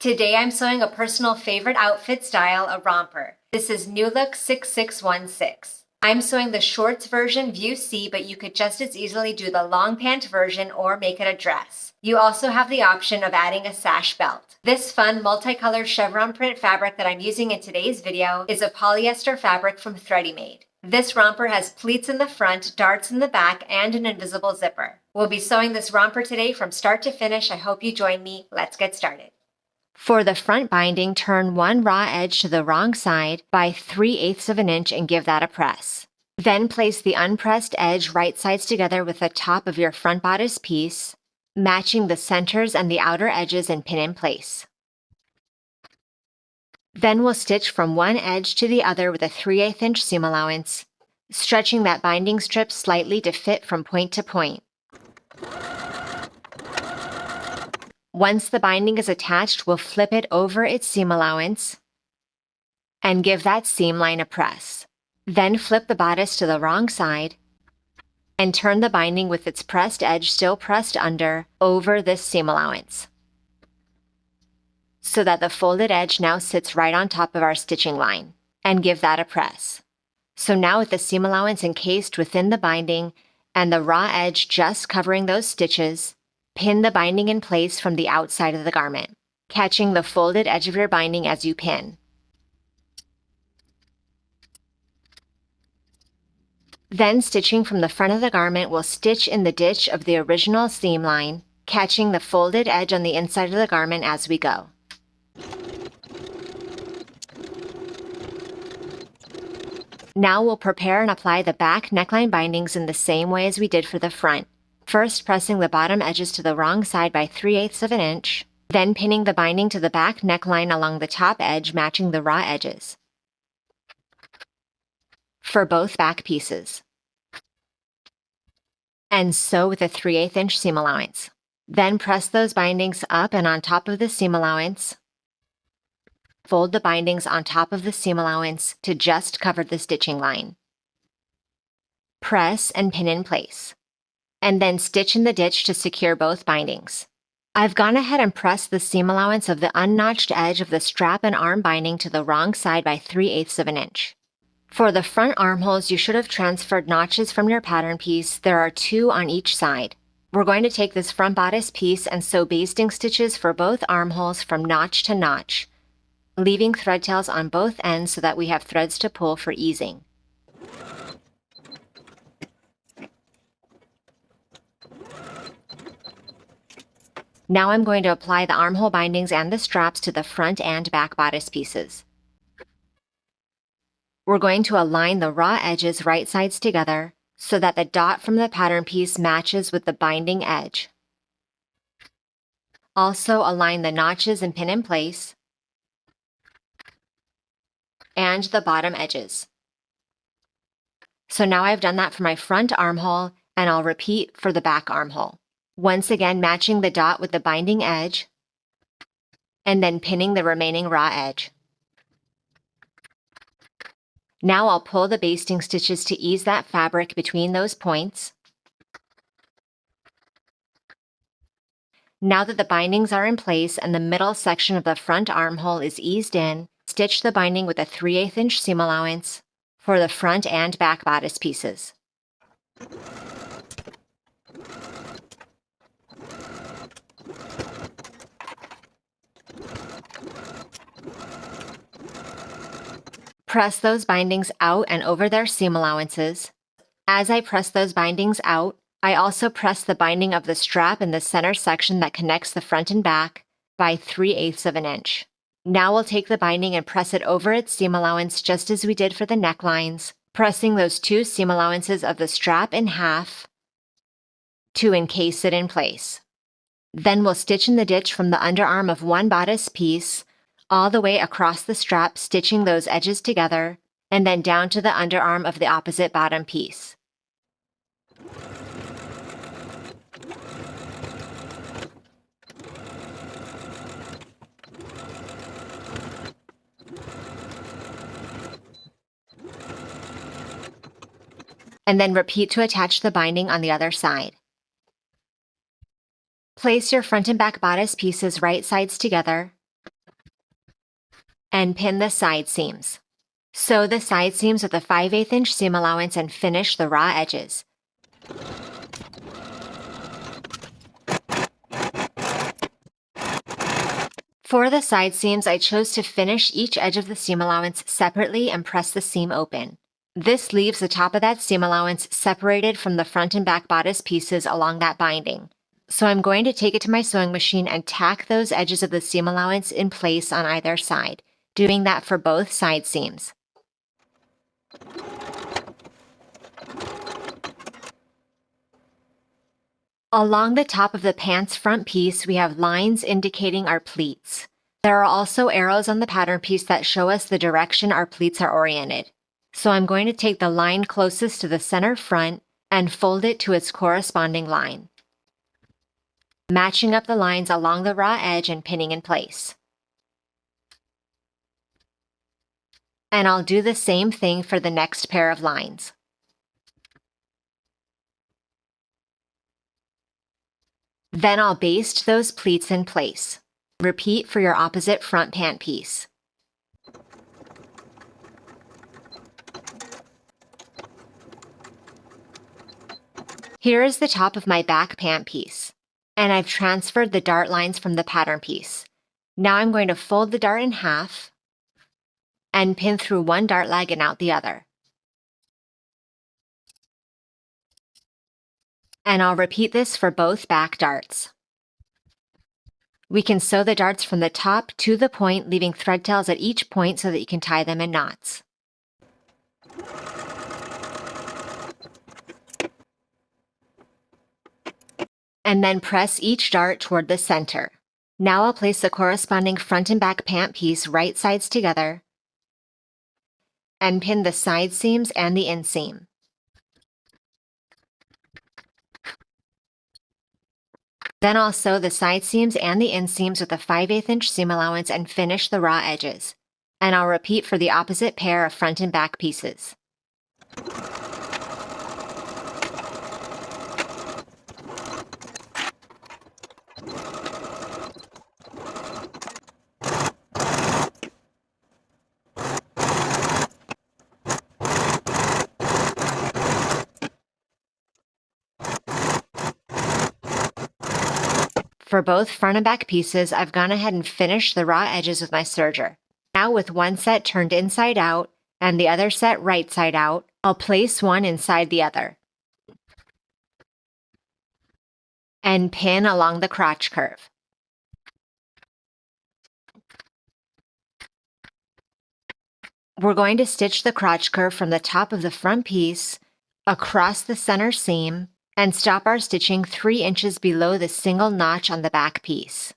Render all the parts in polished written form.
Today I'm sewing a personal favorite outfit style, a romper. This is New Look 6616. I'm sewing the shorts version view C, but you could just as easily do the long pant version or make it a dress. You also have the option of adding a sash belt. This fun multicolored chevron print fabric that I'm using in today's video is a polyester fabric from Thready Made. This romper has pleats in the front, darts in the back, and an invisible zipper. We'll be sewing this romper today from start to finish. I hope you join me. Let's get started. For the front binding, turn one raw edge to the wrong side by 3/8 of an inch and give that a press. Then place the unpressed edge right sides together with the top of your front bodice piece, matching the centers and the outer edges and pin in place. Then we'll stitch from one edge to the other with a 3/8 inch seam allowance, stretching that binding strip slightly to fit from point to point. Once the binding is attached, we'll flip it over its seam allowance and give that seam line a press. Then flip the bodice to the wrong side and turn the binding with its pressed edge still pressed under over this seam allowance, so that the folded edge now sits right on top of our stitching line, and give that a press. So now with the seam allowance encased within the binding and the raw edge just covering those stitches, pin the binding in place from the outside of the garment, catching the folded edge of your binding as you pin. Then stitching from the front of the garment, we'll stitch in the ditch of the original seam line, catching the folded edge on the inside of the garment as we go. Now we'll prepare and apply the back neckline bindings in the same way as we did for the front. First pressing the bottom edges to the wrong side by 3/8 of an inch, then pinning the binding to the back neckline along the top edge matching the raw edges for both back pieces. And sew with a 3/8 inch seam allowance. Then press those bindings up and on top of the seam allowance. Fold the bindings on top of the seam allowance to just cover the stitching line. Press and pin in place, and then stitch in the ditch to secure both bindings. I've gone ahead and pressed the seam allowance of the unnotched edge of the strap and arm binding to the wrong side by 3/8 of an inch. For the front armholes, you should have transferred notches from your pattern piece. There are 2 on each side. We're going to take this front bodice piece and sew basting stitches for both armholes from notch to notch, leaving thread tails on both ends so that we have threads to pull for easing. Now I'm going to apply the armhole bindings and the straps to the front and back bodice pieces. We're going to align the raw edges right sides together so that the dot from the pattern piece matches with the binding edge. Also align the notches and pin in place, and the bottom edges. So now I've done that for my front armhole, and I'll repeat for the back armhole. Once again, matching the dot with the binding edge, and then pinning the remaining raw edge. Now I'll pull the basting stitches to ease that fabric between those points. Now that the bindings are in place and the middle section of the front armhole is eased in, stitch the binding with a 3/8 inch seam allowance for the front and back bodice pieces. Press those bindings out and over their seam allowances. As I press those bindings out, I also press the binding of the strap in the center section that connects the front and back by 3/8 of an inch. Now we'll take the binding and press it over its seam allowance just as we did for the necklines, pressing those 2 seam allowances of the strap in half to encase it in place. Then we'll stitch in the ditch from the underarm of one bodice piece all the way across the strap, stitching those edges together, and then down to the underarm of the opposite bottom piece. And then repeat to attach the binding on the other side. Place your front and back bodice pieces right sides together, and pin the side seams. Sew the side seams with a 5/8 inch seam allowance and finish the raw edges. For the side seams, I chose to finish each edge of the seam allowance separately and press the seam open. This leaves the top of that seam allowance separated from the front and back bodice pieces along that binding. So I'm going to take it to my sewing machine and tack those edges of the seam allowance in place on either side, doing that for both side seams. Along the top of the pants front piece, we have lines indicating our pleats. There are also arrows on the pattern piece that show us the direction our pleats are oriented. So I'm going to take the line closest to the center front and fold it to its corresponding line, matching up the lines along the raw edge and pinning in place. And I'll do the same thing for the next pair of lines. Then I'll baste those pleats in place. Repeat for your opposite front pant piece. Here is the top of my back pant piece, and I've transferred the dart lines from the pattern piece. Now I'm going to fold the dart in half and pin through one dart leg and out the other. And I'll repeat this for both back darts. We can sew the darts from the top to the point, leaving thread tails at each point so that you can tie them in knots. And then press each dart toward the center. Now I'll place the corresponding front and back pant piece right sides together and pin the side seams and the inseam. Then I'll sew the side seams and the inseams with a 5/8 inch seam allowance and finish the raw edges. And I'll repeat for the opposite pair of front and back pieces. For both front and back pieces, I've gone ahead and finished the raw edges with my serger. Now with one set turned inside out and the other set right side out, I'll place one inside the other and pin along the crotch curve. We're going to stitch the crotch curve from the top of the front piece across the center seam and stop our stitching 3 inches below the single notch on the back piece.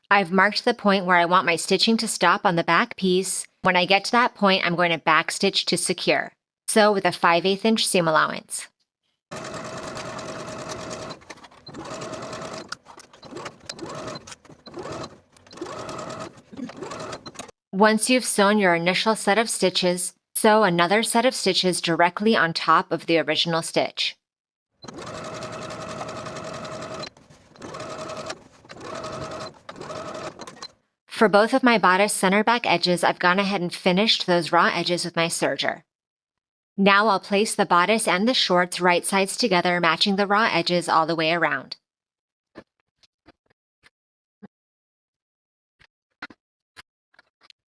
I've marked the point where I want my stitching to stop on the back piece. When I get to that point, I'm going to backstitch to secure. Sew with a 5/8 inch seam allowance. Once you've sewn your initial set of stitches, sew another set of stitches directly on top of the original stitch. For both of my bodice center back edges, I've gone ahead and finished those raw edges with my serger. Now I'll place the bodice and the shorts right sides together, matching the raw edges all the way around.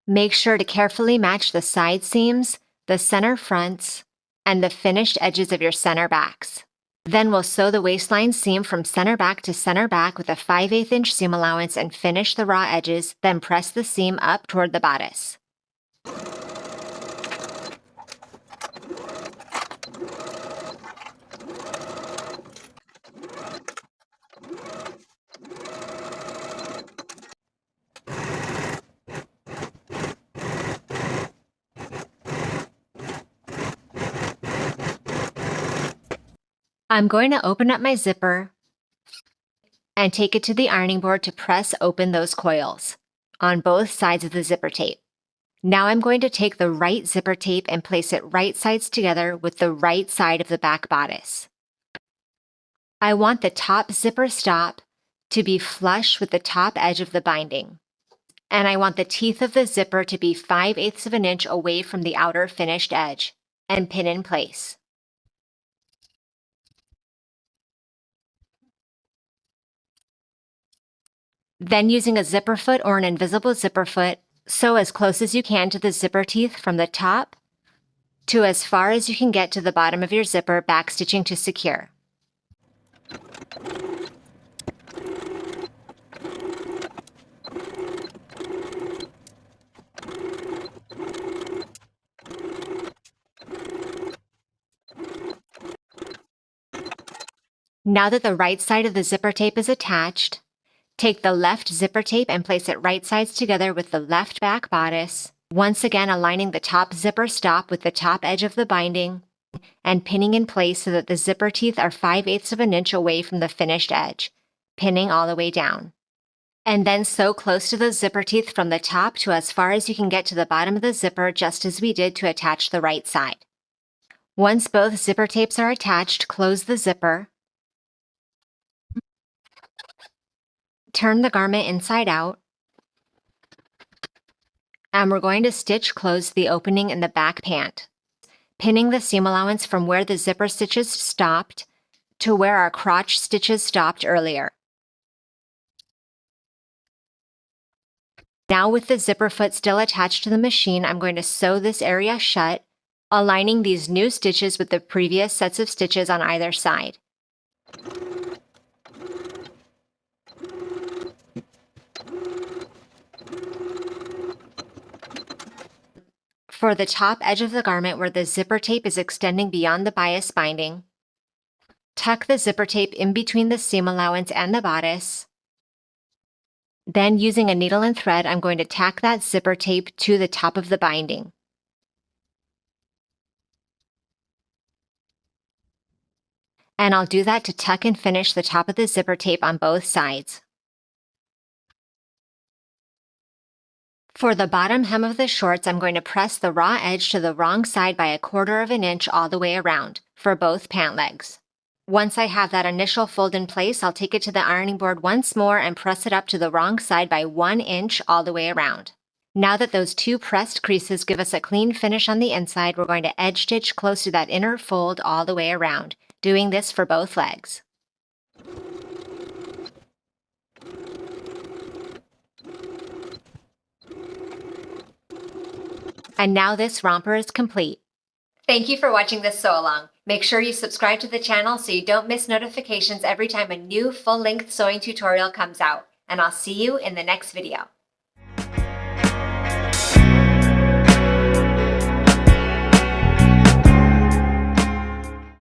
Make sure to carefully match the side seams, the center fronts, and the finished edges of your center backs. Then we'll sew the waistline seam from center back to center back with a 5/8 inch seam allowance and finish the raw edges, then press the seam up toward the bodice. I'm going to open up my zipper and take it to the ironing board to press open those coils on both sides of the zipper tape. Now I'm going to take the right zipper tape and place it right sides together with the right side of the back bodice. I want the top zipper stop to be flush with the top edge of the binding. And I want the teeth of the zipper to be 5/8 of an inch away from the outer finished edge, and pin in place. Then using a zipper foot or an invisible zipper foot, sew as close as you can to the zipper teeth from the top to as far as you can get to the bottom of your zipper, backstitching to secure. Now that the right side of the zipper tape is attached, take the left zipper tape and place it right sides together with the left back bodice, once again aligning the top zipper stop with the top edge of the binding and pinning in place so that the zipper teeth are 5/8 of an inch away from the finished edge, pinning all the way down. And then sew close to the zipper teeth from the top to as far as you can get to the bottom of the zipper, just as we did to attach the right side. Once both zipper tapes are attached, close the zipper. Turn the garment inside out, and we're going to stitch close the opening in the back pant, pinning the seam allowance from where the zipper stitches stopped to where our crotch stitches stopped earlier. Now with the zipper foot still attached to the machine, I'm going to sew this area shut, aligning these new stitches with the previous sets of stitches on either side. For the top edge of the garment where the zipper tape is extending beyond the bias binding, tuck the zipper tape in between the seam allowance and the bodice. Then using a needle and thread, I'm going to tack that zipper tape to the top of the binding. And I'll do that to tuck and finish the top of the zipper tape on both sides. For the bottom hem of the shorts, I'm going to press the raw edge to the wrong side by 1/4 of an inch all the way around for both pant legs. Once I have that initial fold in place, I'll take it to the ironing board once more and press it up to the wrong side by 1 inch all the way around. Now that those two pressed creases give us a clean finish on the inside, we're going to edge stitch close to that inner fold all the way around, doing this for both legs. And now this romper is complete. Thank you for watching this sew along. Make sure you subscribe to the channel so you don't miss notifications every time a new full-length sewing tutorial comes out. And I'll see you in the next video.